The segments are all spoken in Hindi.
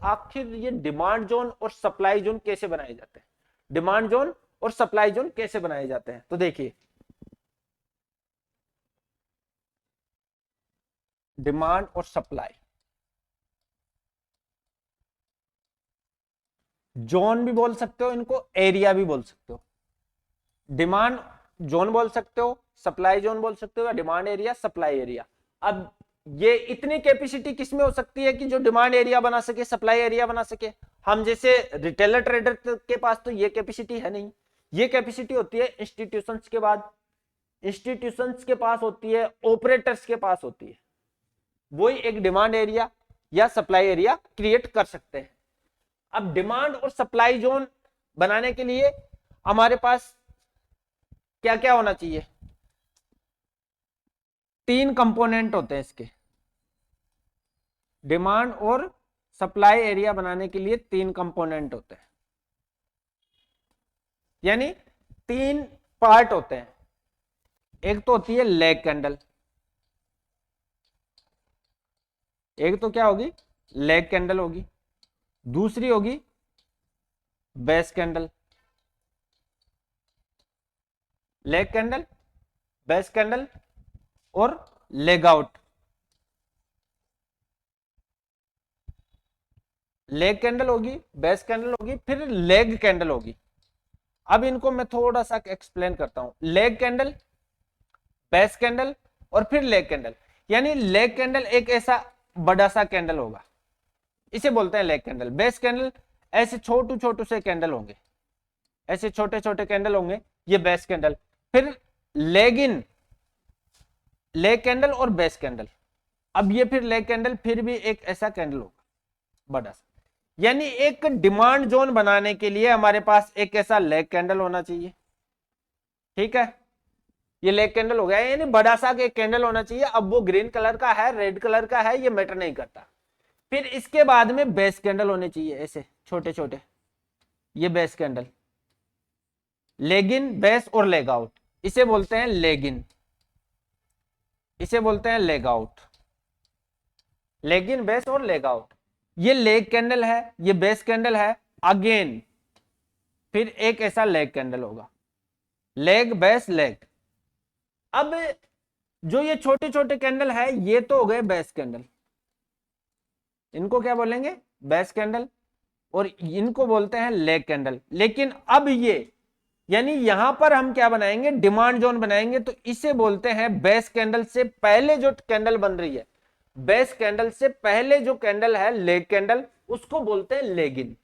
आखिर ये डिमांड जोन और सप्लाई जोन कैसे बनाए जाते हैं, डिमांड जोन और सप्लाई जोन कैसे बनाए जाते हैं। तो देखिए, डिमांड और सप्लाई जोन भी बोल सकते हो इनको, एरिया भी बोल सकते हो। डिमांड जोन बोल सकते हो, सप्लाई जोन बोल सकते हो, या डिमांड एरिया, सप्लाई एरिया। अब ये इतनी कैपेसिटी किसमें हो सकती है कि जो डिमांड एरिया बना सके, सप्लाई एरिया बना सके। हम जैसे रिटेलर ट्रेडर के पास तो ये कैपेसिटी है नहीं। ये कैपेसिटी होती है इंस्टीट्यूशंस के बाद, इंस्टीट्यूशंस के पास होती है, ऑपरेटर्स के पास होती है। वही एक डिमांड एरिया या सप्लाई एरिया क्रिएट कर सकते हैं। अब डिमांड और सप्लाई जोन बनाने के लिए हमारे पास क्या क्या होना चाहिए, तीन कंपोनेंट होते हैं इसके। डिमांड और सप्लाई एरिया बनाने के लिए तीन कंपोनेंट होते हैं, यानी तीन पार्ट होते हैं। एक तो होती है लेग कैंडल, एक तो क्या होगी, लेग कैंडल होगी। दूसरी होगी base candle. Leg candle, base candle और लेग आउट। लेग कैंडल होगी, बेस कैंडल होगी, फिर लेग कैंडल होगी। अब इनको मैं थोड़ा सा एक्सप्लेन करता हूं। लेग कैंडल, बेस कैंडल और फिर लेग कैंडल। यानी लेग कैंडल एक ऐसा बड़ा सा कैंडल होगा, इसे बोलते हैं लेग कैंडल। बेस कैंडल ऐसे छोटू छोटू से कैंडल होंगे, ऐसे छोटे छोटे कैंडल होंगे, ये बेस कैंडल। फिर लेग इन, लेग कैंडल और बेस कैंडल। अब ये फिर लेग कैंडल फिर भी एक ऐसा कैंडल होगा बड़ा सा। यानी एक डिमांड जोन बनाने के लिए हमारे पास एक ऐसा लेग कैंडल होना चाहिए। ठीक है, ये लेग कैंडल हो गया, यानी बड़ा सा एक कैंडल होना चाहिए। अब वो ग्रीन कलर का है, रेड कलर का है, ये मैटर नहीं करता। फिर इसके बाद में बेस कैंडल होने चाहिए, ऐसे छोटे छोटे, ये base candle. Leg in, base और लेग आउट, इसे बोलते हैं लेग इन, इसे बोलते हैं leg out. Leg in, base और लेग आउट, ये लेग कैंडल है, ये बेस कैंडल है। अगेन फिर एक ऐसा लेग कैंडल होगा, लेग, बेस, लेग। अब जो ये छोटे छोटे कैंडल है, ये तो हो गए बेस कैंडल, इनको क्या बोलेंगे, बेस कैंडल। और इनको बोलते हैं लेग कैंडल। लेकिन अब ये, यानी यहां पर हम क्या बनाएंगे, डिमांड जोन बनाएंगे, तो इसे बोलते हैं बेस कैंडल से पहले जो कैंडल बन रही है, बेस कैंडल से पहले जो कैंडल है लेग कैंडल, उसको बोलते हैं लेग इन।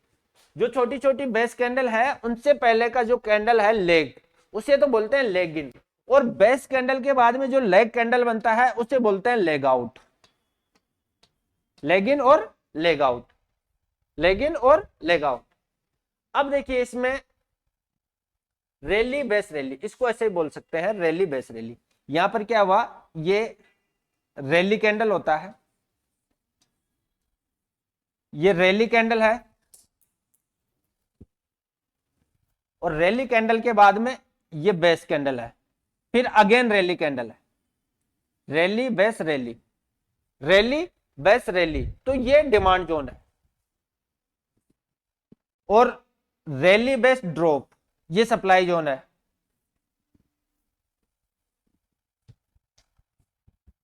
जो छोटी छोटी बेस कैंडल है उनसे पहले का जो कैंडल है लेग, उसे तो बोलते हैं लेग इन। और बेस कैंडल के बाद में जो लेग कैंडल बनता है उसे बोलते हैं लेग आउट। लेग इन और लेग आउट, लेग इन और लेग आउट। अब देखिए इसमें रैली, बेस रैली, इसको ऐसे ही बोल सकते हैं, रैली, बेस रैली। यहां पर क्या हुआ, ये रैली कैंडल होता है, ये रैली कैंडल है, और रैली कैंडल के बाद में ये बेस कैंडल है, फिर अगेन रैली कैंडल है। Rally, base, rally, rally, base, rally, तो ये डिमांड जोन है। और रैली, बेस, ड्रॉप, ये सप्लाई जोन है।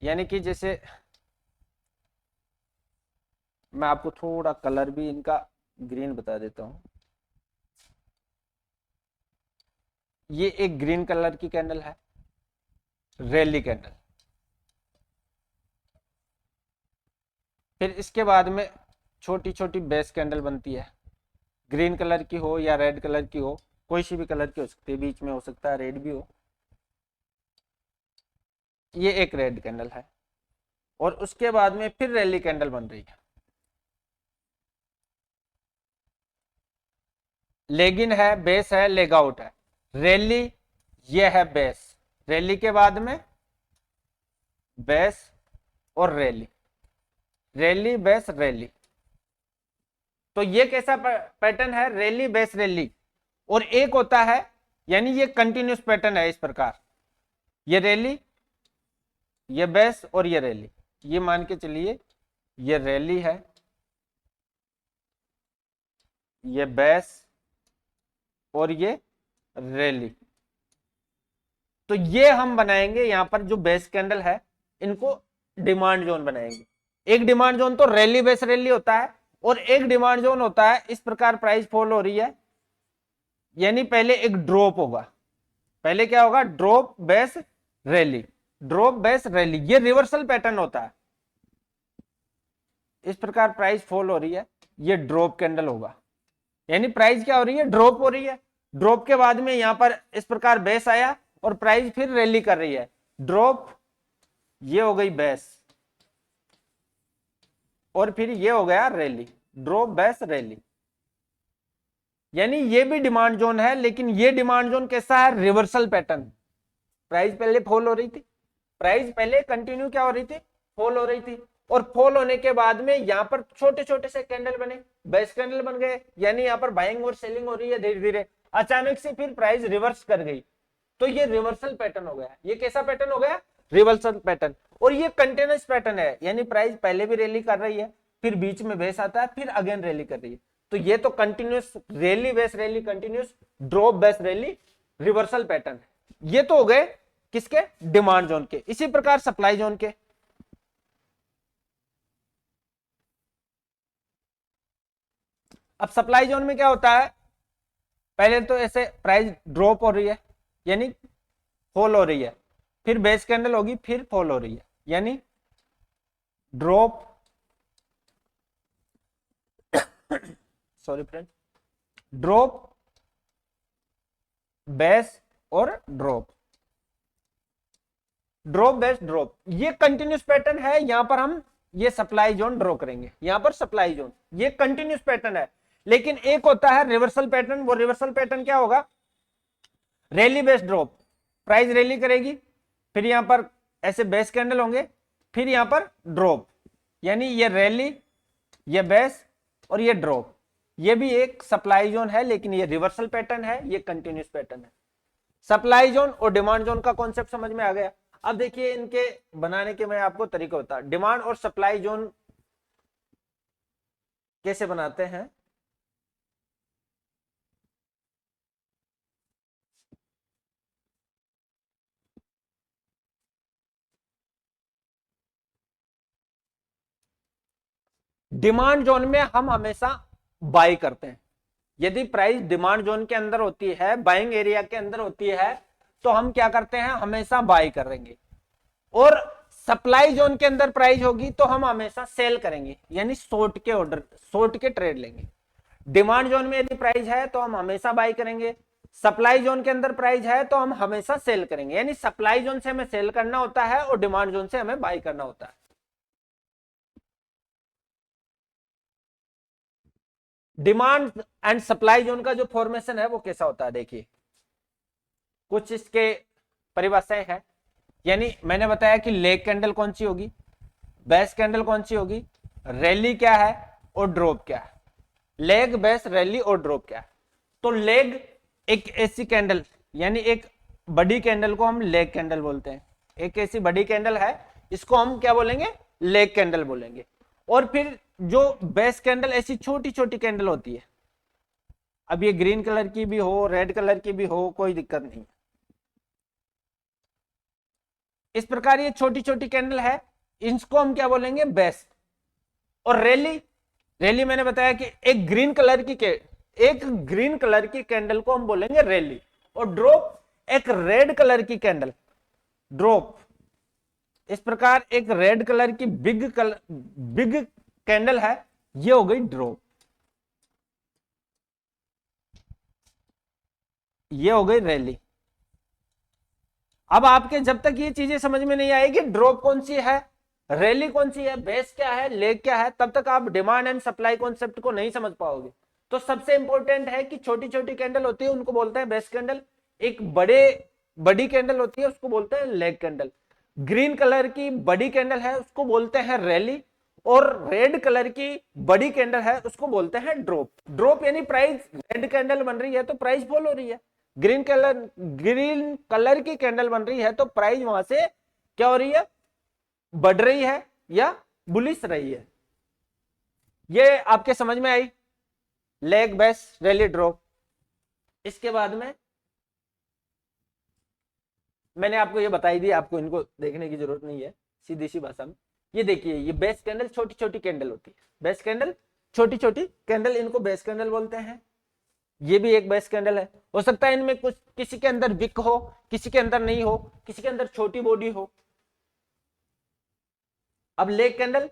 यानी कि जैसे मैं आपको थोड़ा कलर भी इनका ग्रीन बता देता हूं। ये एक ग्रीन कलर की कैंडल है, रैली कैंडल। फिर इसके बाद में छोटी छोटी बेस कैंडल बनती है, ग्रीन कलर की हो या रेड कलर की हो, कोई सी भी कलर की हो सकती है, बीच में हो सकता है रेड भी हो। ये एक रेड कैंडल है। और उसके बाद में फिर रैली कैंडल बन रही है। लेग इन है, बेस है, लेग आउट है। रैली, ये है बेस, रैली के बाद में बेस और रैली, रैली, बेस, रैली। तो ये कैसा पैटर्न है, रैली, बेस, रैली। और एक होता है, यानी ये कंटिन्यूस पैटर्न है इस प्रकार, ये रैली, ये बेस और ये रैली। ये मान के चलिए ये रैली है, ये बेस और ये रैली। तो ये हम बनाएंगे यहां पर जो बेस कैंडल है इनको डिमांड जोन बनाएंगे। एक डिमांड जोन तो रैली बेस रैली होता है और एक डिमांड जोन होता है इस प्रकार प्राइस फॉल हो रही है, यानी पहले एक ड्रॉप होगा। पहले क्या होगा? Drop base rally, drop base rally, ये रिवर्सल पैटर्न होता है। इस प्रकार प्राइस फॉल हो रही है, ये ड्रॉप कैंडल होगा, यानी प्राइस क्या हो रही है? ड्रॉप हो रही है। ड्रॉप के बाद में यहां पर इस प्रकार बेस आया और प्राइस फिर रैली कर रही है। ड्रॉप, ये हो गई बेस, और फिर ये हो गया रैली, ड्रॉप बेस रैली। यानी ये भी डिमांड जोन है, लेकिन ये डिमांड जोन कैसा है? Reversal pattern. प्राइस पहले फॉल हो रही थी, प्राइस पहले कंटिन्यू क्या हो रही थी? फॉल हो रही थी, और फॉल होने के बाद में यहां पर छोटे छोटे से कैंडल बने, बेस कैंडल बन गए, यानी यहां पर बाइंग और सेलिंग हो रही है धीरे धीरे। अचानक से फिर प्राइस रिवर्स कर गई, तो ये रिवर्सल पैटर्न हो गया। ये कैसा पैटर्न हो गया? Reversal pattern. और ये कंटिन्यूस पैटर्न है, यानी प्राइस पहले भी रैली कर रही है, फिर बीच में बेस आता है, फिर अगेन रैली कर रही है। तो ये तो continuous rally base rally, continuous drop base rally, reversal pattern. ये तो हो गए किसके? डिमांड जोन के। इसी प्रकार सप्लाई जोन के। अब सप्लाई जोन में क्या होता है? पहले तो ऐसे प्राइस ड्रॉप हो रही है, यानी फॉल हो रही है, फिर बेस कैंडल होगी, फिर फॉल हो रही है, यानी drop, sorry friend, drop base और ड्रॉप, ड्रॉप बेस ड्रॉप। ये कंटिन्यूस पैटर्न है। यहां पर हम ये सप्लाई जोन ड्रॉ करेंगे, यहां पर सप्लाई जोन, ये कंटिन्यूस पैटर्न है। लेकिन एक होता है रिवर्सल पैटर्न। वो रिवर्सल पैटर्न क्या होगा? Rally base drop, price rally करेगी, फिर यहां पर ऐसे बेस कैंडल होंगे, फिर यहां पर ड्रॉप, यानी ये रैली, ये बेस और ये ड्रॉप। ये भी एक सप्लाई जोन है, लेकिन ये रिवर्सल पैटर्न है, ये कंटिन्यूस पैटर्न है। सप्लाई जोन और डिमांड जोन का कॉन्सेप्ट समझ में आ गया। अब देखिए इनके बनाने के मैं आपको तरीका बता, डिमांड और सप्लाई जोन कैसे बनाते हैं। डिमांड जोन में हम हमेशा बाई करते हैं। यदि प्राइस डिमांड जोन के अंदर होती है, बाइंग एरिया के अंदर होती है, तो हम क्या करते हैं? हमेशा बाई करेंगे। और सप्लाई जोन के अंदर प्राइस होगी तो हम हमेशा सेल करेंगे, यानी शॉर्ट के ऑर्डर, शॉर्ट के ट्रेड लेंगे। डिमांड जोन में यदि प्राइस है तो हम हमेशा बाई करेंगे, सप्लाई जोन के अंदर प्राइस है तो हम हमेशा सेल करेंगे। यानी सप्लाई जोन से हमें सेल करना होता है और डिमांड जोन से हमें बाई करना होता है। डिमांड एंड सप्लाई जोन का जो फॉर्मेशन है वो कैसा होता है, देखिए कुछ इसके परिभाषाएं हैं। यानी मैंने बताया कि लेग कैंडल कौन सी होगी, बेस कैंडल कौन सी होगी, रैली क्या है और ड्रॉप क्या है। लेग, बेस, रैली और ड्रॉप क्या है। तो लेग एक ऐसी कैंडल, यानी एक बड़ी कैंडल को हम लेग कैंडल बोलते हैं। एक ऐसी बड़ी कैंडल है, इसको हम क्या बोलेंगे? लेग कैंडल बोलेंगे। और फिर जो बेस कैंडल ऐसी छोटी छोटी कैंडल होती है, अब ये ग्रीन कलर की भी हो, रेड कलर की भी हो, कोई दिक्कत नहीं। इस प्रकार ये छोटी छोटी कैंडल है, इसको हम क्या बोलेंगे? बेस। और रैली, रैली मैंने बताया कि एक ग्रीन कलर की एक ग्रीन कलर की कैंडल को हम बोलेंगे रैली। और ड्रॉप एक रेड कलर की कैंडल, ड्रॉप। इस प्रकार एक रेड कलर की बिग कैंडल है, ये हो गई ड्रॉप, ये हो गई रैली। अब आपके जब तक ये चीजें समझ में नहीं आएगी, ड्रॉप कौन सी है, रैली कौन सी है, बेस क्या है, लेग क्या है, तब तक आप डिमांड एंड सप्लाई कॉन्सेप्ट को नहीं समझ पाओगे। तो सबसे इंपॉर्टेंट है कि छोटी छोटी कैंडल होती है उनको बोलते हैं बेस कैंडल, एक बड़ी कैंडल होती है उसको बोलते हैं लेग कैंडल, ग्रीन कलर की बड़ी कैंडल है उसको बोलते हैं रैली, और रेड कलर की बड़ी कैंडल है उसको बोलते हैं ड्रॉप। ड्रॉप यानी प्राइस, रेड कैंडल बन रही है तो प्राइस फॉल हो रही है, ग्रीन कलर की कैंडल बन रही है तो प्राइस वहां से क्या हो रही है? बढ़ रही है या बुलिश रही है। ये आपके समझ में आई? Leg, base, rally, drop. इसके बाद में मैंने आपको ये बताई दी, आपको इनको देखने की जरूरत नहीं है, सीधी सी भाषा में। ये देखिए, ये बेस कैंडल छोटी छोटी कैंडल होती है, बेस कैंडल छोटी छोटी कैंडल, इनको बेस कैंडल बोलते हैं। ये भी एक बेस कैंडल है। हो सकता है इनमें कुछ, किसी के अंदर विक हो, किसी के अंदर नहीं हो, किसी के अंदर छोटी बॉडी हो। अब लेग कैंडल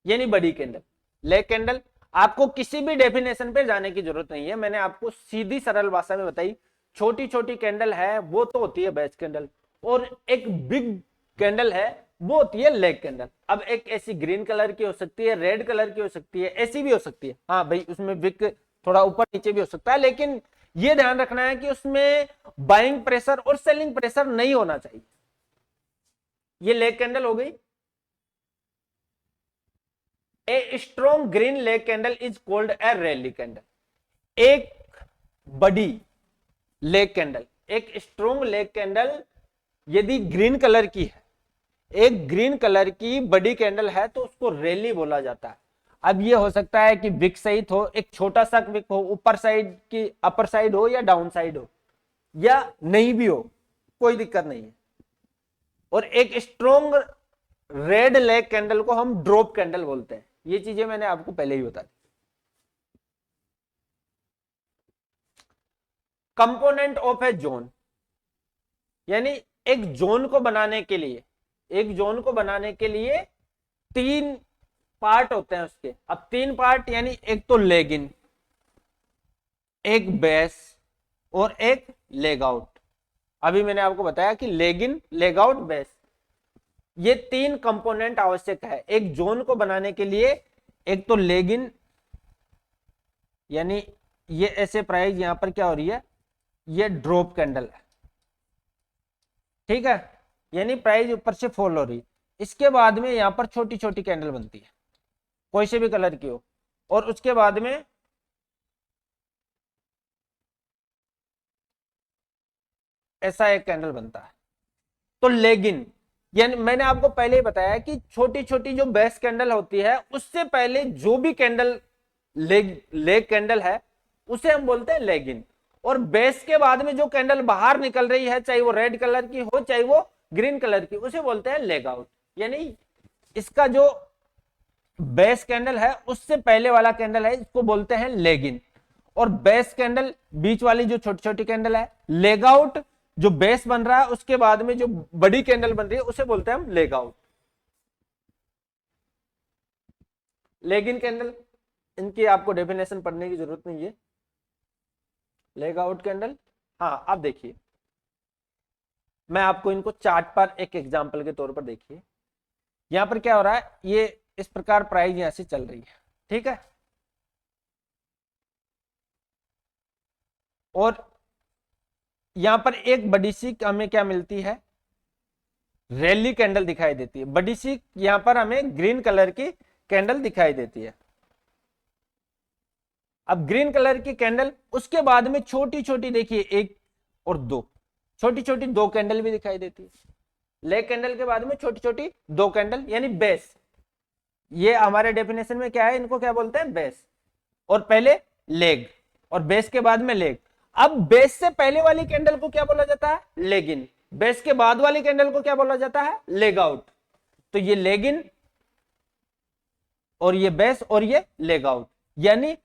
यानी बड़ी कैंडल। लेग कैंडल आपको किसी भी डेफिनेशन पे जाने की जरूरत नहीं है, मैंने आपको सीधी सरल भाषा में बताई। छोटी छोटी कैंडल है वो तो होती है बेस कैंडल, और एक बिग कैंडल है वो होती है लेग कैंडल। अब एक ऐसी ग्रीन कलर की हो सकती है, रेड कलर की हो सकती है, ऐसी भी हो सकती है। हाँ भाई, उसमें विक थोड़ा ऊपर नीचे भी हो सकता है, लेकिन ये ध्यान रखना है कि उसमें बाइंग प्रेशर और सेलिंग प्रेशर नहीं होना चाहिए। ये लेग कैंडल हो गई। A strong green leg candle is called a rally candle. एक बड़ी लेग कैंडल, एक स्ट्रॉन्ग लेग कैंडल यदि ग्रीन कलर की है, एक ग्रीन कलर की बड़ी कैंडल है, तो उसको रैली बोला जाता है। अब ये हो सकता है कि विक सहित हो, एक छोटा सा विक हो, ऊपर साइड की अपर साइड हो या डाउन साइड हो, या नहीं भी हो, कोई दिक्कत नहीं है। और एक स्ट्रॉन्ग रेड लेग कैंडल को हम ड्रॉप कैंडल बोलते हैं। ये चीजें मैंने आपको पहले ही बता दी। कंपोनेंट ऑफ ए जोन, यानी एक जोन को बनाने के लिए, एक जोन को बनाने के लिए 3 पार्ट होते हैं उसके। अब 3 पार्ट यानी एक तो लेग इन, एक बेस और एक लेग आउट। अभी मैंने आपको बताया कि leg in, leg out, base, ये 3 कंपोनेंट आवश्यक है एक जोन को बनाने के लिए। एक तो लेग इन, यानी ये ऐसे प्राइस यहां पर क्या हो रही है, ये ड्रॉप कैंडल है, ठीक है, यानी प्राइस ऊपर से फॉल हो रही है। इसके बाद में यहां पर छोटी छोटी कैंडल बनती है, कोई से भी कलर की हो, और उसके बाद में ऐसा एक कैंडल बनता है। तो लेगिन, यानी मैंने आपको पहले ही बताया कि छोटी छोटी जो बेस कैंडल होती है, उससे पहले जो भी कैंडल लेग लेग कैंडल है उसे हम बोलते हैं लेगिन। और बेस के बाद में जो कैंडल बाहर निकल रही है, चाहे वो रेड कलर की हो चाहे वो ग्रीन कलर की, उसे बोलते हैं लेग आउट। यानी इसका जो बेस कैंडल है उससे पहले वाला कैंडल है, इसको बोलते हैं लेग इन। और बेस कैंडल बीच वाली जो छोटी छोटी कैंडल है, लेग आउट जो बेस बन रहा है उसके बाद में जो बड़ी कैंडल बन रही है उसे बोलते हैं हम leg out. Leg in candle, इनकी आपको डेफिनेशन पढ़ने की जरूरत नहीं है। लेग आउट कैंडल, हाँ अब देखिए, मैं आपको इनको चार्ट पर एक एग्जांपल के तौर पर देखिए। यहां पर क्या हो रहा है, ये इस प्रकार प्राइस यहां से चल रही है, ठीक है, और यहां पर एक बड़ी सी हमें क्या मिलती है, रैली कैंडल दिखाई देती है। बड़ी सी यहां पर हमें ग्रीन कलर की कैंडल दिखाई देती है। अब ग्रीन कलर की कैंडल, उसके बाद में छोटी छोटी देखिए 1 और 2, छोटी छोटी 2 कैंडल भी दिखाई देती है। लेग कैंडल के बाद में छोटी छोटी 2 कैंडल, यानी बेस। ये हमारे डेफिनेशन में क्या है, इनको क्या बोलते हैं, बेस। और पहले लेग, और बेस के बाद में लेग। अब बेस से पहले वाली कैंडल को क्या बोला जाता है, लेग इन। बेस के बाद वाली कैंडल को क्या बोला जाता है, लेग आउट। तो ये लेग इन और ये बेस और ये लेग आउट। यानी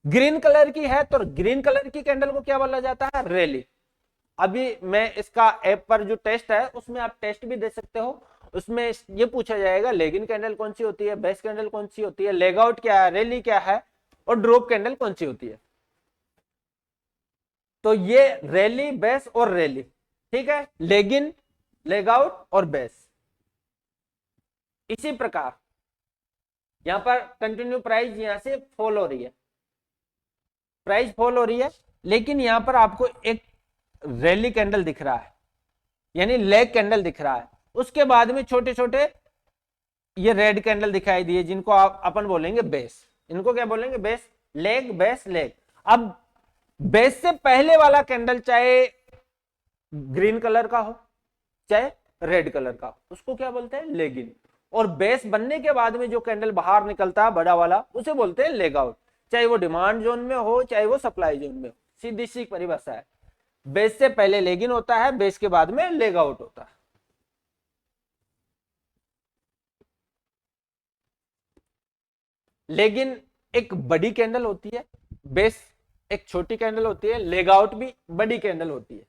ग्रीन कलर की है तो ग्रीन कलर की कैंडल को क्या बोला जाता है, रैली। अभी मैं इसका ऐप पर जो टेस्ट है उसमें आप टेस्ट भी दे सकते हो। उसमें ये पूछा जाएगा लेग इन कैंडल कौन सी होती है, बेस कैंडल कौन सी होती है, लेग आउट क्या है, रैली क्या है, और ड्रॉप कैंडल कौन सी होती है। तो ये रैली, बेस और रैली, ठीक है, लेग इन, लेग आउट और बेस। इसी प्रकार यहां पर कंटिन्यू प्राइस यहां से फॉल हो रही है, प्राइस फॉल हो रही है, लेकिन यहां पर आपको एक रैली कैंडल दिख रहा है, यानी लेग कैंडल दिख रहा है। उसके बाद में छोटे छोटे ये रेड कैंडल दिखाई दिए, जिनको आप अपन बोलेंगे बेस। इनको क्या बोलेंगे, बेस, लेग, बेस, लेग। अब बेस से पहले वाला कैंडल चाहे ग्रीन कलर का हो चाहे रेड कलर का हो, उसको क्या बोलते हैं, लेग इन। और बेस बनने के बाद में जो कैंडल बाहर निकलता है बड़ा वाला, उसे बोलते हैं लेग आउट, चाहे वो डिमांड जोन में हो चाहे वो सप्लाई जोन में हो, सीधी सी परिभाषा है। बेस से पहले लेग इन होता है, बेस के बाद में लेग आउट होता है। लेग इन एक बड़ी कैंडल होती है, बेस एक छोटी कैंडल होती है, लेग आउट भी बड़ी कैंडल होती है।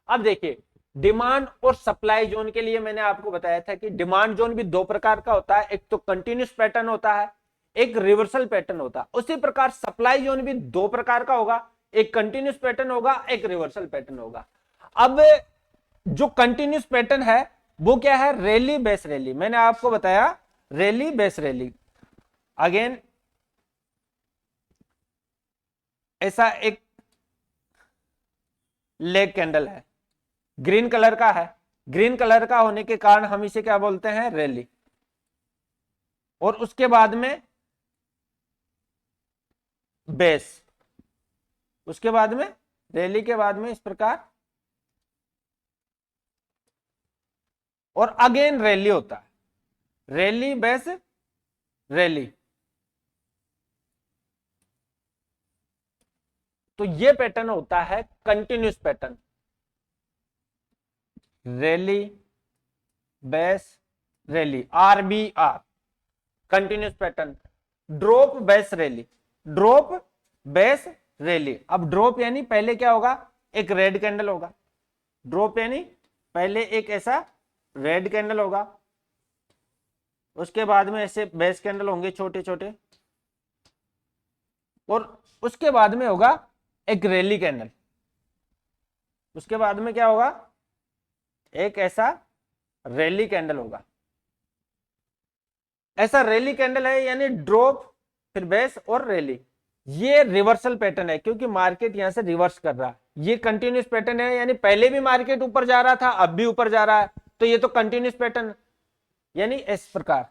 अब देखिए डिमांड और सप्लाई जोन के लिए मैंने आपको बताया था कि डिमांड जोन भी दो प्रकार का होता है, एक तो कंटिन्यूस पैटर्न होता है, एक रिवर्सल पैटर्न होता है। उसी प्रकार सप्लाई जोन भी दो प्रकार का होगा, एक कंटिन्यूस पैटर्न होगा, एक रिवर्सल पैटर्न होगा। अब जो कंटिन्यूस पैटर्न है वो क्या है, रैली बेस रैली। मैंने आपको बताया रैली बेस रैली। अगेन ऐसा एक लेग कैंडल है, ग्रीन कलर का है, ग्रीन कलर का होने के कारण हम इसे क्या बोलते हैं, रैली। और उसके बाद में बेस, उसके बाद में रैली के बाद में इस प्रकार, और अगेन रैली होता है, रैली बेस रैली। तो ये पैटर्न होता है continuous pattern, rally base rally, RBR continuous pattern. Drop base rally, drop base rally. अब ड्रॉप यानी पहले क्या होगा, एक रेड कैंडल होगा, ड्रॉप यानी पहले एक ऐसा रेड कैंडल होगा, उसके बाद में ऐसे बेस कैंडल होंगे छोटे छोटे, और उसके बाद में होगा एक रैली कैंडल, उसके बाद में क्या होगा, एक ऐसा रैली कैंडल होगा। ऐसा रैली कैंडल है यानी ड्रॉप फिर बेस और रैली। ये रिवर्सल पैटर्न है क्योंकि मार्केट यहां से रिवर्स कर रहा है। ये कंटिन्यूस पैटर्न है यानी पहले भी मार्केट ऊपर जा रहा था, अब भी ऊपर जा रहा है, तो ये तो कंटिन्यूस पैटर्न, यानी इस प्रकार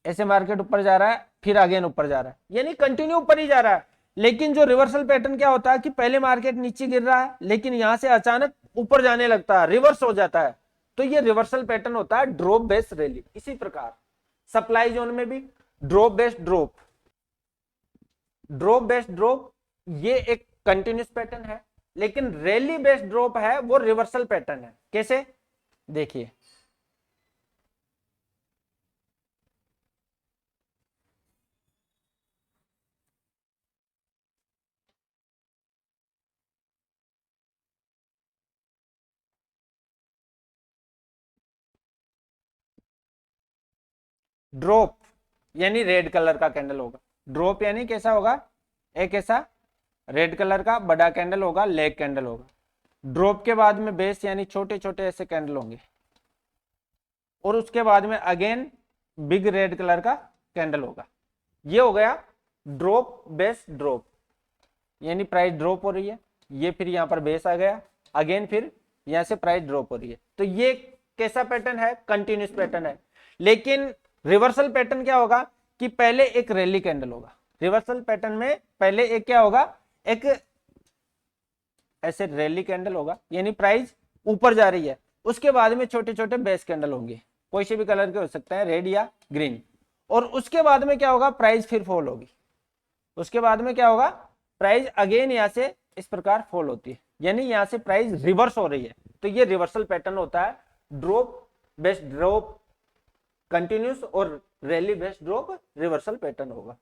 ऐसे मार्केट ऊपर जा रहा है फिर अगेन ऊपर जा रहा है, यानी कंटिन्यू ऊपर ही जा रहा है। लेकिन जो रिवर्सल पैटर्न क्या होता है कि पहले मार्केट नीचे गिर रहा है लेकिन यहां से अचानक ऊपर जाने लगता है, रिवर्स हो जाता है, तो ये रिवर्सल पैटर्न होता है ड्रॉप बेस रैली। इसी प्रकार सप्लाई जोन में भी drop base drop, drop base drop, ये एक कंटिन्यूस पैटर्न है, लेकिन रैली बेस ड्रॉप है वो रिवर्सल पैटर्न है। कैसे, देखिए ड्रॉप यानी रेड कलर का कैंडल होगा, ड्रॉप यानी कैसा होगा, एक ऐसा रेड कलर का बड़ा कैंडल होगा, लेग कैंडल होगा। ड्रॉप के बाद में बेस यानी छोटे छोटे ऐसे कैंडल होंगे, और उसके बाद में अगेन बिग रेड कलर का कैंडल होगा। ये हो गया ड्रॉप बेस ड्रॉप, यानी प्राइस ड्रॉप हो रही है, ये फिर यहां पर बेस आ गया, अगेन फिर यहां से प्राइस ड्रॉप हो रही है। तो ये कैसा पैटर्न है, कंटिन्यूस पैटर्न है। लेकिन रिवर्सल पैटर्न क्या होगा कि पहले एक रैली कैंडल होगा, रिवर्सल पैटर्न में पहले एक क्या होगा, एक ऐसे रैली कैंडल होगा यानी प्राइस ऊपर जा रही है, उसके बाद में छोटे छोटे बेस कैंडल होंगे, कोई से भी कलर के हो सकते हैं, रेड या ग्रीन, और उसके बाद में क्या होगा, प्राइस फिर फॉल होगी, उसके बाद में क्या होगा, प्राइस अगेन यहां से इस प्रकार फॉल होती है, यानी यहां से प्राइस रिवर्स हो रही है। तो ये रिवर्सल पैटर्न होता है, ड्रॉप बेस ड्रॉप कंटिन्यूस और rally base drop reversal pattern होगा।